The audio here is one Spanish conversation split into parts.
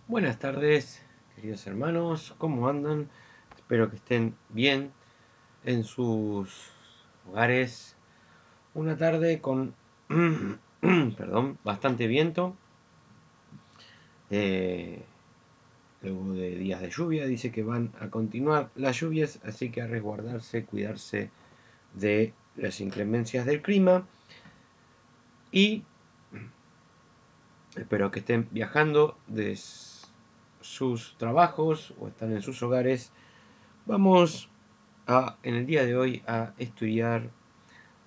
Buenas tardes, queridos hermanos, ¿cómo andan? Espero que estén bien en sus hogares. Una tarde con, perdón, bastante viento. Eh, Luego de días de lluvia, dice que van a continuar las lluvias, así que a resguardarse, cuidarse de las inclemencias del clima. Y espero que estén viajando de sus trabajos o están en sus hogares. Vamos en el día de hoy a estudiar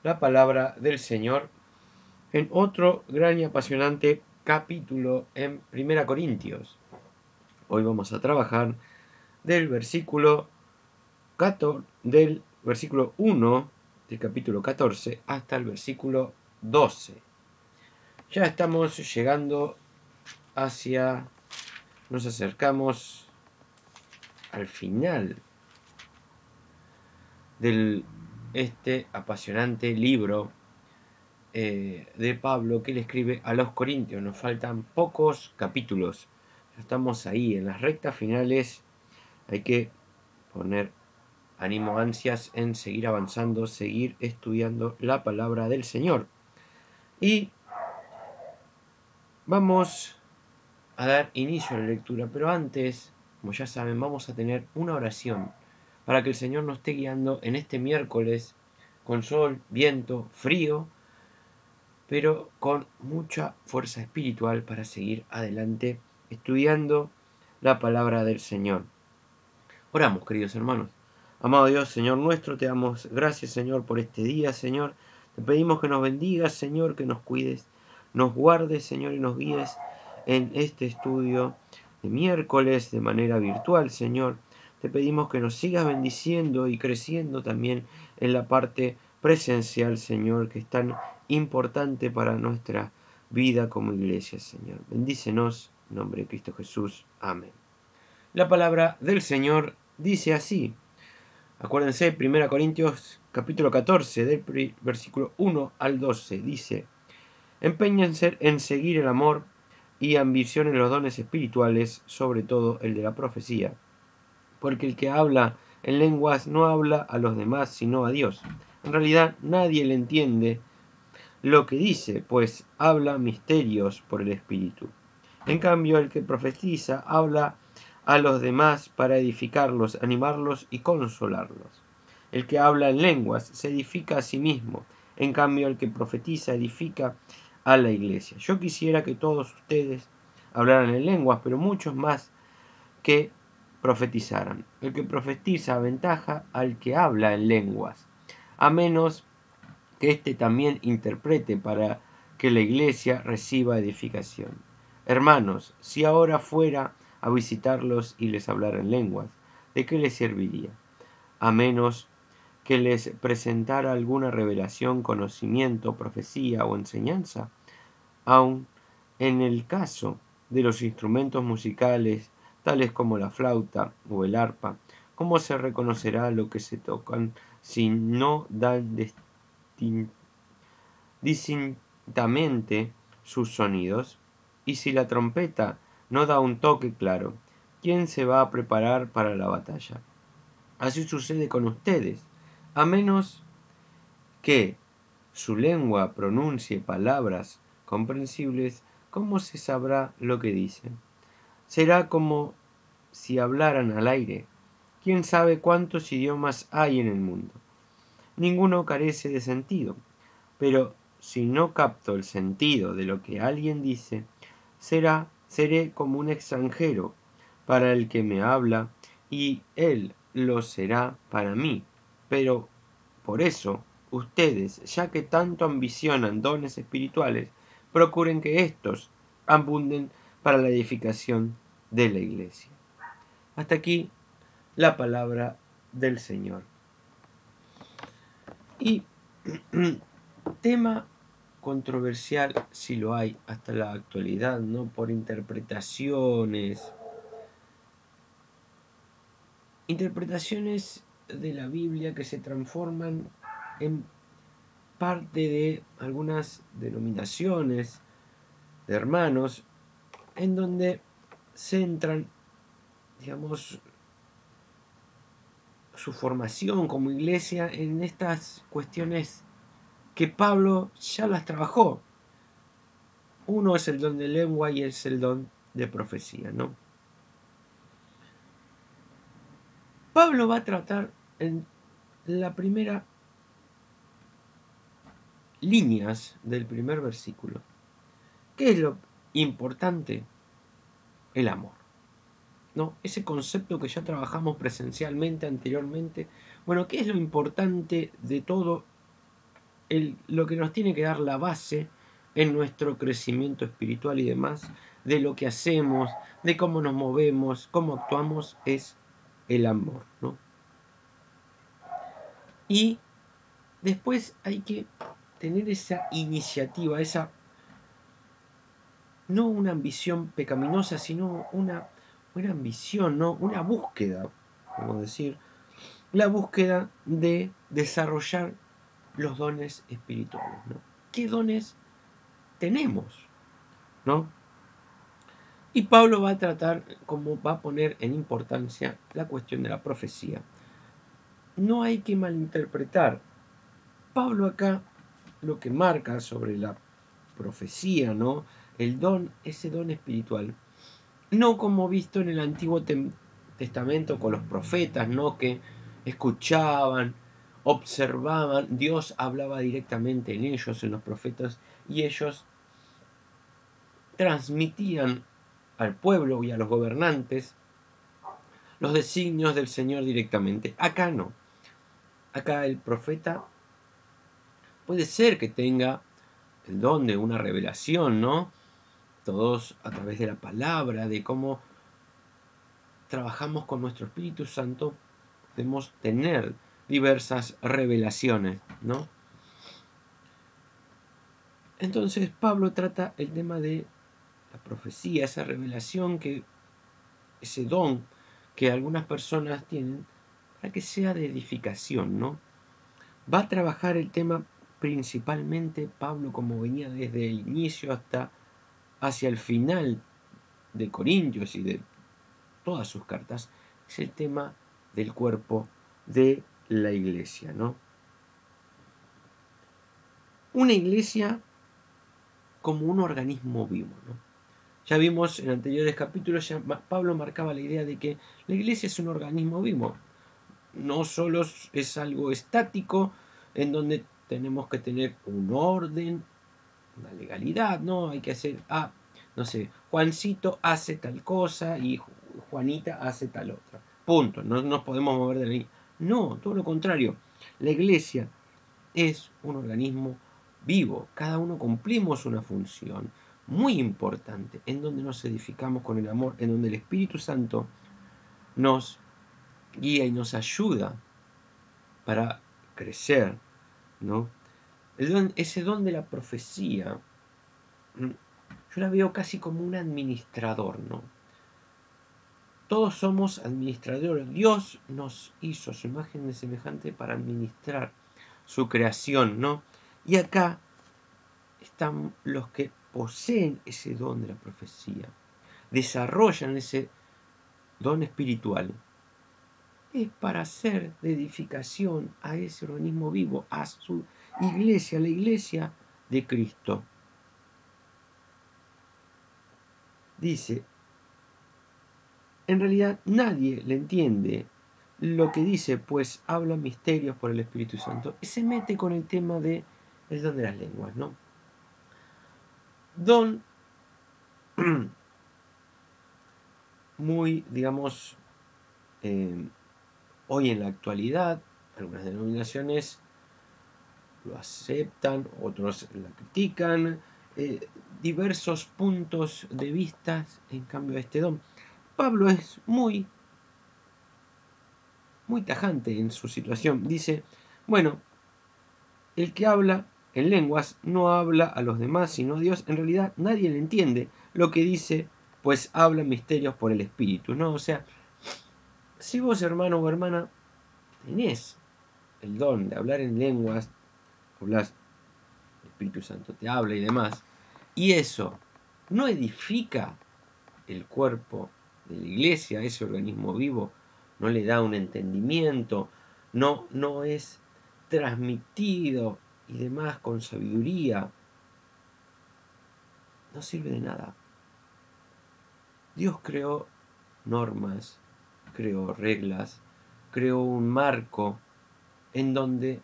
la palabra del Señor en otro gran y apasionante capítulo en Primera Corintios. Hoy vamos a trabajar del versículo 1 del capítulo 14 hasta el versículo 12. Ya estamos llegando nos acercamos al final de este apasionante libro de Pablo que le escribe a los Corintios. Nos faltan pocos capítulos. Ya estamos ahí en las rectas finales. Hay que poner ánimo, ansias en seguir avanzando, seguir estudiando la palabra del Señor. Y vamos a dar inicio a la lectura, pero antes, como ya saben, vamos a tener una oración para que el Señor nos esté guiando en este miércoles con sol, viento, frío, pero con mucha fuerza espiritual para seguir adelante estudiando la palabra del Señor. Oramos, queridos hermanos. Amado Dios, Señor nuestro, te damos gracias, Señor, por este día, Señor. Te pedimos que nos bendigas, Señor, que nos cuides, nos guardes, Señor, y nos guíes en este estudio de miércoles de manera virtual, Señor. Te pedimos que nos sigas bendiciendo y creciendo también en la parte presencial, Señor, que es tan importante para nuestra vida como iglesia, Señor. Bendícenos, en nombre de Cristo Jesús. Amén. La palabra del Señor dice así. Acuérdense, 1 Corintios capítulo 14, del versículo 1 al 12, dice: Empeñense en seguir el amor y ambicionen los dones espirituales, sobre todo el de la profecía, porque el que habla en lenguas no habla a los demás, sino a Dios. En realidad, nadie le entiende lo que dice, pues habla misterios por el Espíritu. En cambio, el que profetiza habla a los demás para edificarlos, animarlos y consolarlos. El que habla en lenguas se edifica a sí mismo. En cambio, el que profetiza edifica a la iglesia. Yo quisiera que todos ustedes hablaran en lenguas, pero muchos más que profetizaran. El que profetiza aventaja al que habla en lenguas, a menos que éste también interprete para que la iglesia reciba edificación. Hermanos, si ahora fuera a visitarlos y les hablara en lenguas, ¿de qué les serviría? A menos que les presentara alguna revelación, conocimiento, profecía o enseñanza. Aun en el caso de los instrumentos musicales, tales como la flauta o el arpa, ¿cómo se reconocerá lo que se tocan si no dan distintamente sus sonidos? Y si la trompeta no da un toque claro, ¿quién se va a preparar para la batalla? Así sucede con ustedes, a menos que su lengua pronuncie palabras comprensibles, ¿cómo se sabrá lo que dicen? Será como si hablaran al aire. ¿Quién sabe cuántos idiomas hay en el mundo? Ninguno carece de sentido, pero si no capto el sentido de lo que alguien dice, seré como un extranjero para el que me habla, y él lo será para mí. Pero por eso, ustedes, ya que tanto ambicionan dones espirituales, procuren que éstos abunden para la edificación de la iglesia. Hasta aquí la palabra del Señor. Y tema controversial, si lo hay hasta la actualidad, ¿no? Por interpretaciones de la Biblia que se transforman en parte de algunas denominaciones de hermanos, en donde centran, digamos, su formación como iglesia en estas cuestiones que Pablo ya las trabajó. Uno es el don de lengua y es el don de profecía, ¿no? Pablo va a tratar en la primera líneas del primer versículo. ¿Qué es lo importante? El amor, ¿no? Ese concepto que ya trabajamos presencialmente anteriormente. Bueno, ¿qué es lo importante de todo? Lo que nos tiene que dar la base en nuestro crecimiento espiritual y demás, de lo que hacemos, de cómo nos movemos, cómo actuamos, es el amor, ¿no? Y después hay que tener esa iniciativa, no una ambición pecaminosa, sino una ambición, ¿no? Una búsqueda, como decir, la búsqueda de desarrollar los dones espirituales, ¿no? ¿Qué dones tenemos? ¿No? Y Pablo va a tratar, como va a poner en importancia la cuestión de la profecía. No hay que malinterpretar. Pablo acá lo que marca sobre la profecía, ¿no? El don, ese don espiritual, no como visto en el Antiguo Testamento con los profetas, ¿no? Que escuchaban, observaban, Dios hablaba directamente en ellos, en los profetas, y ellos transmitían al pueblo y a los gobernantes los designios del Señor directamente. Acá no. Acá el profeta puede ser que tenga el don de una revelación, ¿no? Todos a través de la palabra, de cómo trabajamos con nuestro Espíritu Santo, podemos tener diversas revelaciones, ¿no? Entonces Pablo trata el tema de la profecía, esa revelación, ese don que algunas personas tienen, para que sea de edificación, ¿no? Va a trabajar el tema principalmente Pablo, como venía desde el inicio hasta hacia el final de Corintios y de todas sus cartas, es el tema del cuerpo de la iglesia, ¿no? Una iglesia como un organismo vivo, ¿no? Ya vimos en anteriores capítulos, ya Pablo marcaba la idea de que la iglesia es un organismo vivo. No solo es algo estático en donde tenemos que tener un orden, una legalidad, ¿no? Hay que hacer, no sé, Juancito hace tal cosa y Juanita hace tal otra. Punto, no nos podemos mover de ahí. No, todo lo contrario. La iglesia es un organismo vivo, cada uno cumplimos una función muy importante, en donde nos edificamos con el amor, en donde el Espíritu Santo nos guía y nos ayuda para crecer, ¿no? Ese don de la profecía, yo la veo casi como un administrador, ¿no? Todos somos administradores. Dios nos hizo su imagen de semejante para administrar su creación, ¿no? Y acá están los que poseen ese don de la profecía, desarrollan ese don espiritual. Es para hacer de edificación a ese organismo vivo, a su iglesia, la iglesia de Cristo. Dice, en realidad nadie le entiende lo que dice, pues habla misterios por el Espíritu Santo. Y se mete con el tema de el don de las lenguas, ¿no? Don muy, digamos, hoy en la actualidad, algunas denominaciones lo aceptan, otros la critican, diversos puntos de vista en cambio de este don. Pablo es muy tajante en su situación. Dice, bueno, el que habla en lenguas no habla a los demás, sino a Dios. En realidad nadie le entiende lo que dice, pues habla misterios por el Espíritu, ¿no? O sea, si vos, hermano o hermana, tenés el don de hablar en lenguas, hablas, el Espíritu Santo te habla y demás, y eso no edifica, el cuerpo de la iglesia, ese organismo vivo, no le da un entendimiento, no es transmitido y demás con sabiduría, no sirve de nada. Dios creó normas, creó reglas, creó un marco en donde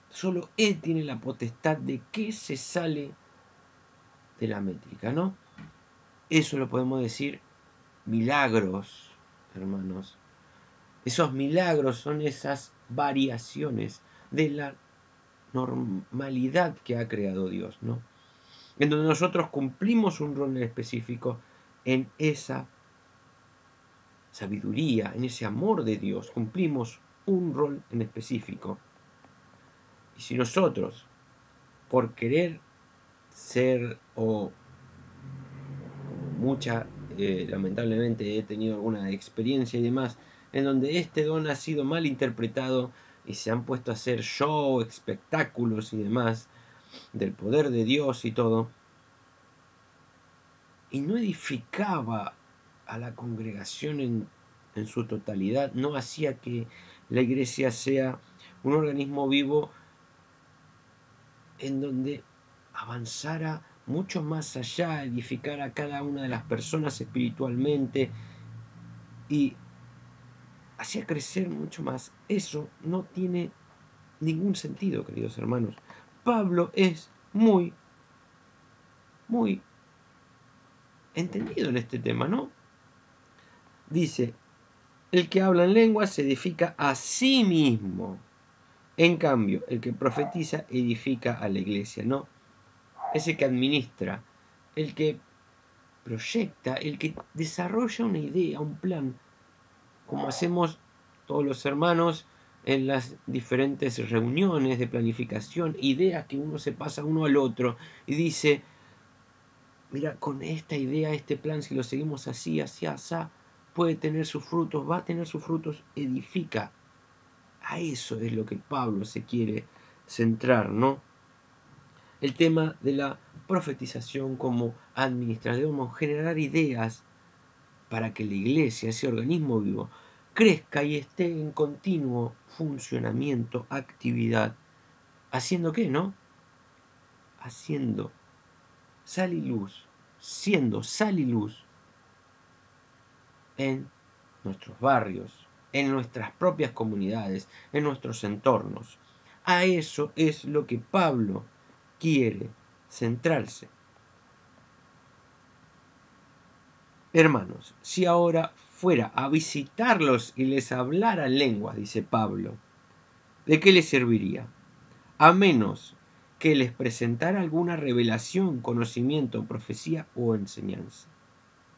solo Él tiene la potestad de qué se sale de la métrica, ¿no? Eso lo podemos decir milagros, hermanos. Esos milagros son esas variaciones de la normalidad que ha creado Dios, ¿no? En donde nosotros cumplimos un rol específico en esa sabiduría, en ese amor de Dios, cumplimos un rol en específico. Y si nosotros, por querer ser lamentablemente he tenido alguna experiencia y demás, en donde este don ha sido mal interpretado y se han puesto a hacer show, espectáculos y demás del poder de Dios y todo, y no edificaba a la congregación en su totalidad, no hacía que la iglesia sea un organismo vivo en donde avanzara mucho más allá, edificar a cada una de las personas espiritualmente y hacía crecer mucho más. Eso no tiene ningún sentido, queridos hermanos. Pablo es muy entendido en este tema, ¿no? Dice, el que habla en lenguas se edifica a sí mismo. En cambio, el que profetiza edifica a la iglesia, ¿no? Ese que administra, el que proyecta, el que desarrolla una idea, un plan, como hacemos todos los hermanos en las diferentes reuniones de planificación, ideas que uno se pasa uno al otro y dice, mira, con esta idea, este plan, si lo seguimos así, así, así, puede tener sus frutos, va a tener sus frutos, edifica. A eso es lo que Pablo se quiere centrar, ¿no? El tema de la profetización como administrador, generar ideas para que la iglesia, ese organismo vivo, crezca y esté en continuo funcionamiento, actividad. ¿Haciendo qué, no? Haciendo sal y luz, siendo sal y luz en nuestros barrios, en nuestras propias comunidades, en nuestros entornos. A eso es lo que Pablo quiere centrarse. Hermanos, si ahora fuera a visitarlos y les hablara lenguas, dice Pablo, ¿de qué les serviría? A menos que les presentara alguna revelación, conocimiento, profecía o enseñanza.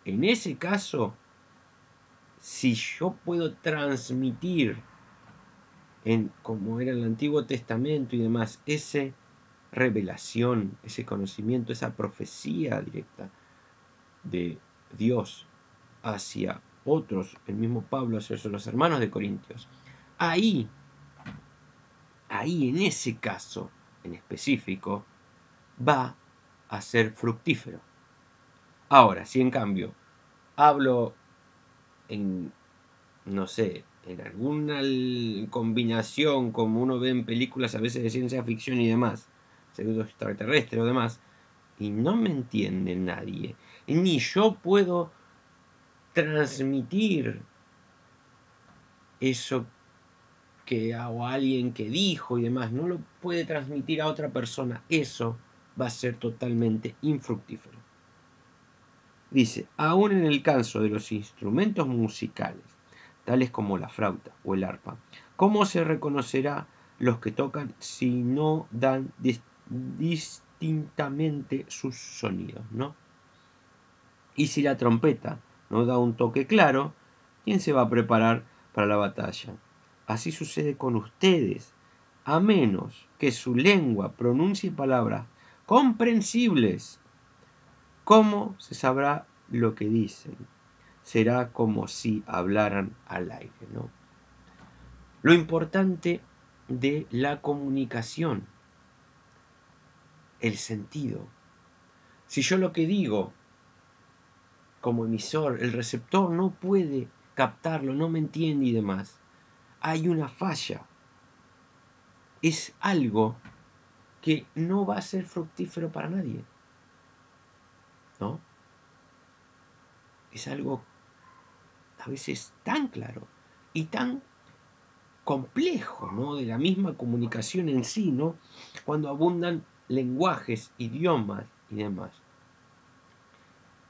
En ese caso, si yo puedo transmitir, como era el Antiguo Testamento y demás, esa revelación, ese conocimiento, esa profecía directa de Dios hacia otros, el mismo Pablo hacia los hermanos de Corintios, ahí en ese caso en específico, va a ser fructífero. Ahora, si en cambio hablo en, no sé, en alguna combinación como uno ve en películas a veces de ciencia ficción y demás, pseudo extraterrestre o demás, y no me entiende nadie, ni yo puedo transmitir eso que o alguien que dijo y demás, no lo puede transmitir a otra persona, eso va a ser totalmente infructífero. Dice, aún en el caso de los instrumentos musicales, tales como la flauta o el arpa, ¿cómo se reconocerá los que tocan si no dan distintamente sus sonidos, ¿no? Y si la trompeta no da un toque claro, ¿quién se va a preparar para la batalla? Así sucede con ustedes, a menos que su lengua pronuncie palabras comprensibles. ¿Cómo se sabrá lo que dicen? Será como si hablaran al aire, ¿no? Lo importante de la comunicación, el sentido. Si yo lo que digo como emisor, el receptor no puede captarlo, no me entiende y demás. Hay una falla. Es algo que no va a ser fructífero para nadie, ¿no? Es algo a veces tan claro y tan complejo, ¿no? De la misma comunicación en sí, ¿no? Cuando abundan lenguajes, idiomas y demás.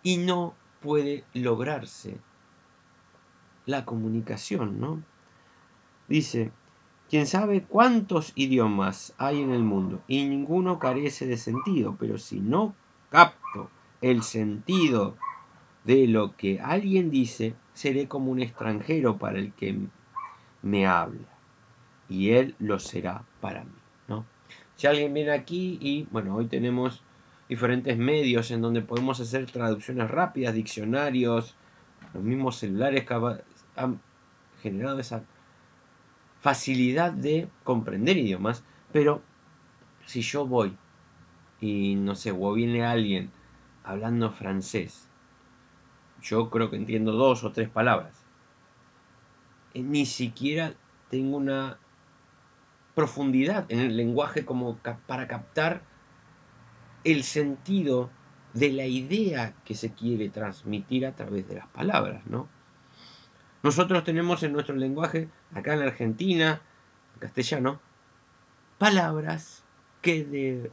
Y no puede lograrse la comunicación, ¿no? Dice, quién sabe cuántos idiomas hay en el mundo y ninguno carece de sentido, pero si no capto el sentido de lo que alguien dice, seré como un extranjero para el que me habla y él lo será para mí, ¿no? Si alguien viene aquí y, bueno, hoy tenemos diferentes medios en donde podemos hacer traducciones rápidas, diccionarios, los mismos celulares que han generado esa facilidad de comprender idiomas, pero si yo voy y no sé, o viene alguien hablando francés, yo creo que entiendo 2 o 3 palabras. Ni siquiera tengo una profundidad en el lenguaje como para captar el sentido de la idea que se quiere transmitir a través de las palabras, ¿no? Nosotros tenemos en nuestro lenguaje, acá en la Argentina, en castellano, palabras que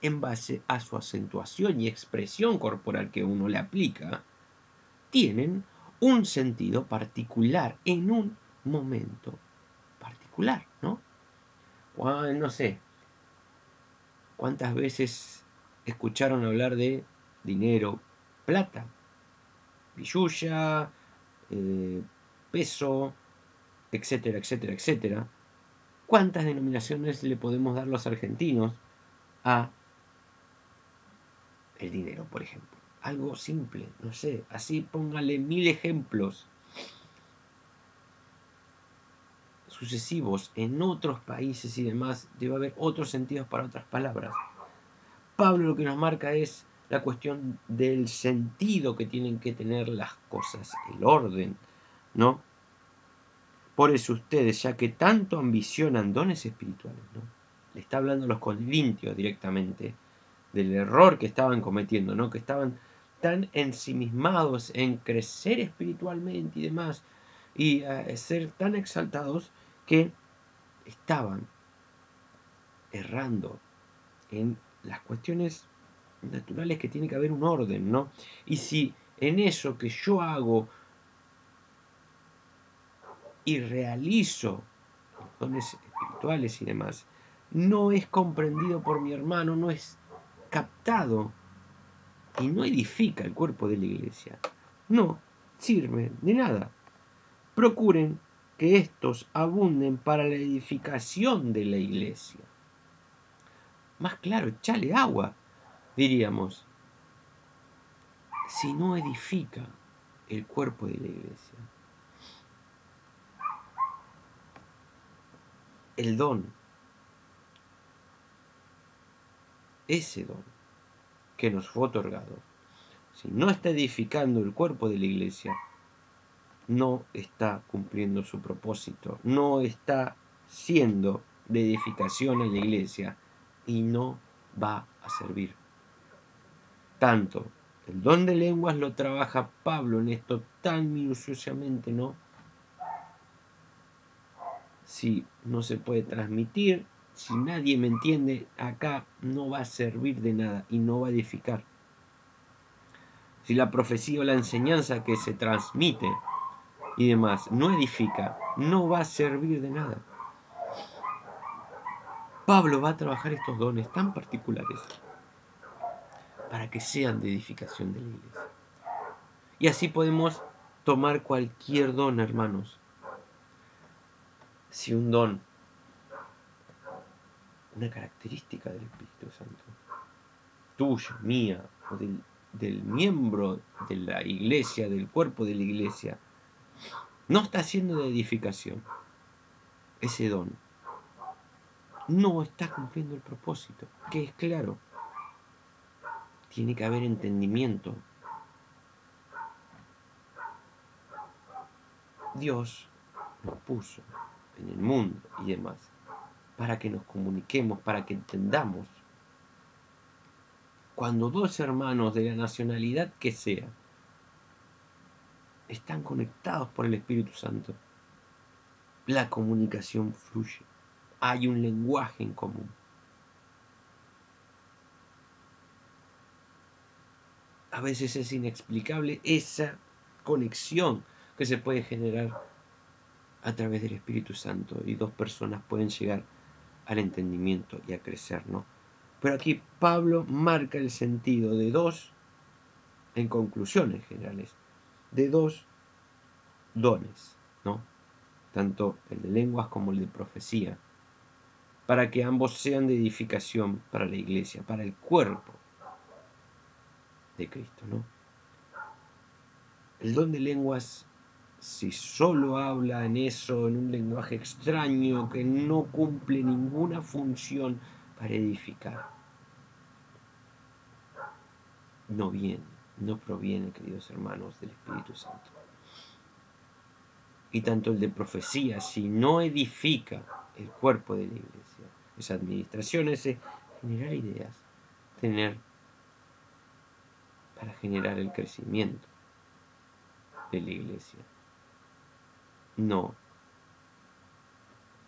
en base a su acentuación y expresión corporal que uno le aplica, tienen un sentido particular en un momento particular, ¿no? No sé, ¿cuántas veces escucharon hablar de dinero, plata, billulla, peso, etcétera, etcétera, etcétera? ¿Cuántas denominaciones le podemos dar los argentinos a el dinero, por ejemplo? Algo simple, no sé, así póngale 1000 ejemplos sucesivos en otros países y demás, debe haber otros sentidos para otras palabras. Pablo lo que nos marca es la cuestión del sentido que tienen que tener las cosas, el orden, ¿no? Por eso ustedes, ya que tanto ambicionan dones espirituales, ¿no? Le está hablando a los corintios directamente del error que estaban cometiendo, ¿no? Que estaban tan ensimismados en crecer espiritualmente y demás, y ser tan exaltados que estaban errando en las cuestiones naturales que tiene que haber un orden, ¿no? Y si en eso que yo hago y realizo los dones espirituales y demás, no es comprendido por mi hermano, no es captado y no edifica el cuerpo de la iglesia, no sirve de nada. Procuren que estos abunden para la edificación de la iglesia. Más claro, echale agua, diríamos, si no edifica el cuerpo de la iglesia. El don, ese don que nos fue otorgado, si no está edificando el cuerpo de la iglesia, no está cumpliendo su propósito, no está siendo de edificación a la iglesia y no va a servir. Tanto el don de lenguas lo trabaja Pablo en esto tan minuciosamente, ¿no? Si no se puede transmitir, si nadie me entiende, acá no va a servir de nada y no va a edificar. Si la profecía o la enseñanza que se transmite y demás no edifica, no va a servir de nada. Pablo va a trabajar estos dones tan particulares para que sean de edificación de la iglesia. Y así podemos tomar cualquier don, hermanos. Si un don, una característica del Espíritu Santo, tuya, mía, o del miembro de la iglesia, del cuerpo de la iglesia, no está siendo de edificación, ese don no está cumpliendo el propósito, que es claro. Tiene que haber entendimiento Dios nos puso en el mundo y demás para que nos comuniquemos, para que entendamos. Cuando dos hermanos de la nacionalidad que sea están conectados por el Espíritu Santo, la comunicación fluye. Hay un lenguaje en común. A veces es inexplicable esa conexión que se puede generar a través del Espíritu Santo y dos personas pueden llegar al entendimiento y a crecer, ¿no? Pero aquí Pablo marca el sentido de dos, en conclusiones generales, de dos dones, ¿no? Tanto el de lenguas como el de profecía, para que ambos sean de edificación para la iglesia, para el cuerpo de Cristo, ¿no? El don de lenguas, si solo habla en eso, en un lenguaje extraño que no cumple ninguna función para edificar, no proviene, queridos hermanos, del Espíritu Santo. Y tanto el de profecía, si no edifica el cuerpo de la iglesia, esa administración, ese generar ideas, para generar el crecimiento de la iglesia, no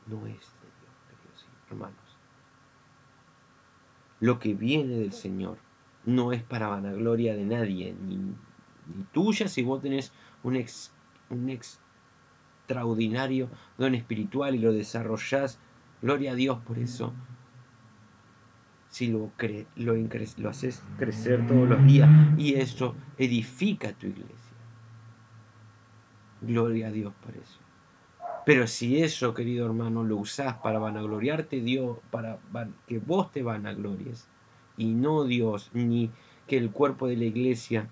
es de Dios, queridos hermanos. Lo que viene del Señor no es para vanagloria de nadie, ni tuya si vos tenés un extraordinario don espiritual y lo desarrollás, gloria a Dios por eso. Si lo haces crecer todos los días y eso edifica tu iglesia. Gloria a Dios por eso. Pero si eso, querido hermano, lo usás para vanagloriarte Dios, para que vos te vanaglories, y no Dios, ni que el cuerpo de la iglesia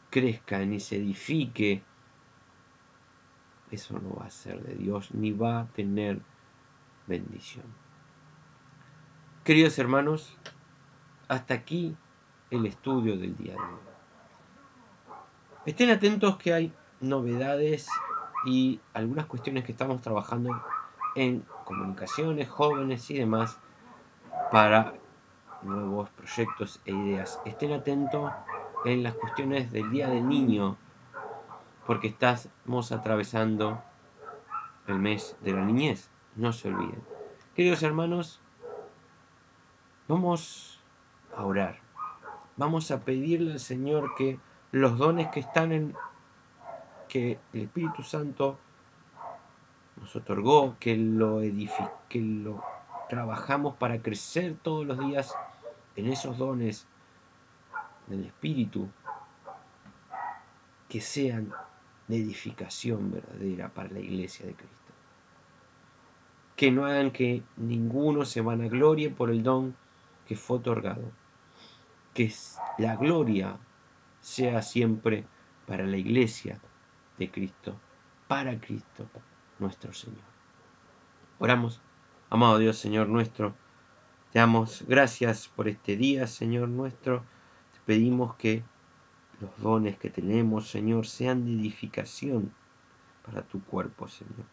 crezca ni se edifique, eso no va a ser de Dios, ni va a tener bendición. Queridos hermanos, hasta aquí el estudio del día de hoy. Estén atentos que hay novedades y algunas cuestiones que estamos trabajando en comunicaciones, jóvenes y demás para nuevos proyectos e ideas. Estén atentos en las cuestiones del Día del Niño, porque estamos atravesando el mes de la niñez. No se olviden. Queridos hermanos, vamos a orar. Vamos a pedirle al Señor que los dones que están que el Espíritu Santo nos otorgó, que lo trabajamos para crecer todos los días en esos dones del Espíritu, que sean de edificación verdadera para la iglesia de Cristo. Que no hagan que ninguno se vanaglorie por el don que fue otorgado. Que la gloria sea siempre para la iglesia de Cristo, para Cristo nuestro Señor. Oramos. Amado Dios, Señor nuestro, te damos gracias por este día, Señor nuestro. Te pedimos que los dones que tenemos, Señor, sean de edificación para tu cuerpo, Señor.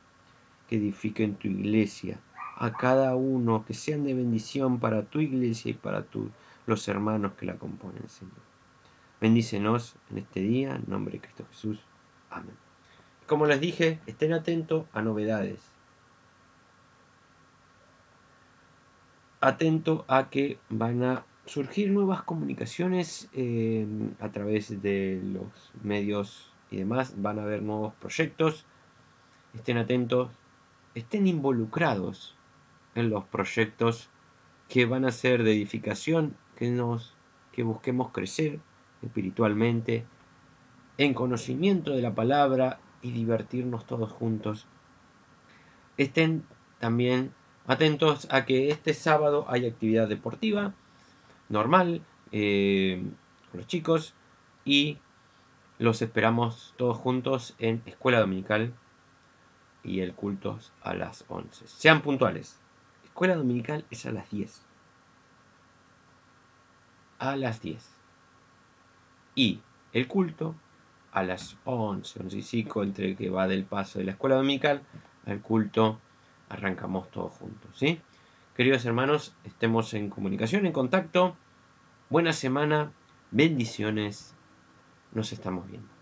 Que edifiquen tu iglesia, a cada uno, que sean de bendición para tu iglesia y para los hermanos que la componen, Señor. Bendícenos en este día, en nombre de Cristo Jesús. Amén. Como les dije, estén atentos a novedades. Atento a que van a surgir nuevas comunicaciones a través de los medios y demás. Van a haber nuevos proyectos. Estén atentos, estén involucrados en los proyectos que van a ser de edificación, que busquemos crecer espiritualmente, en conocimiento de la palabra y divertirnos todos juntos. Estén también atentos a que este sábado hay actividad deportiva normal con los chicos y los esperamos todos juntos en Escuela Dominical y el culto a las 11. Sean puntuales. Escuela Dominical es a las 10. A las 10. Y el culto a las 11, 11 y 5, entre que va del paso de la escuela dominical al culto, arrancamos todos juntos, ¿sí? Queridos hermanos, estemos en comunicación, en contacto. Buena semana, bendiciones, nos estamos viendo.